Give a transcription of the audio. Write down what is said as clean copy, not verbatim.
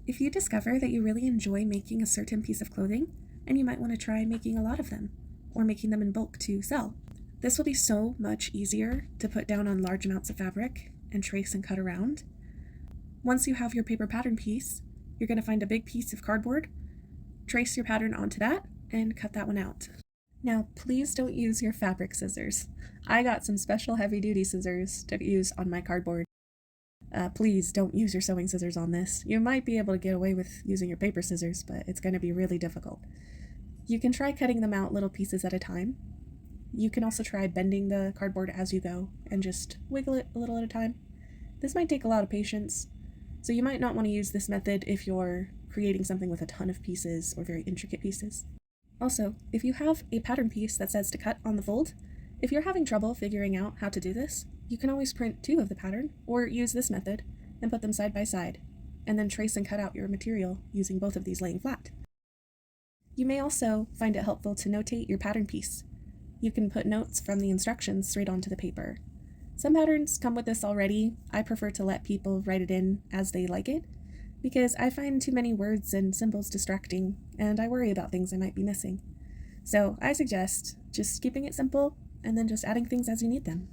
If you discover that you really enjoy making a certain piece of clothing, and you might want to try making a lot of them, or making them in bulk to sell, this will be so much easier to put down on large amounts of fabric and trace and cut around. Once you have your paper pattern piece, you're going to find a big piece of cardboard, trace your pattern onto that, and cut that one out. Now, please don't use your fabric scissors. I got some special heavy-duty scissors to use on my cardboard. Please don't use your sewing scissors on this. You might be able to get away with using your paper scissors, but it's going to be really difficult. You can try cutting them out little pieces at a time. You can also try bending the cardboard as you go and just wiggle it a little at a time. This might take a lot of patience, so you might not want to use this method if you're creating something with a ton of pieces or very intricate pieces. Also, if you have a pattern piece that says to cut on the fold, if you're having trouble figuring out how to do this, you can always print two of the pattern or use this method and put them side by side, and then trace and cut out your material using both of these laying flat. You may also find it helpful to notate your pattern piece. You can put notes from the instructions straight onto the paper. Some patterns come with this already. I prefer to let people write it in as they like it, because I find too many words and symbols distracting, and I worry about things I might be missing. So I suggest just keeping it simple and then just adding things as you need them.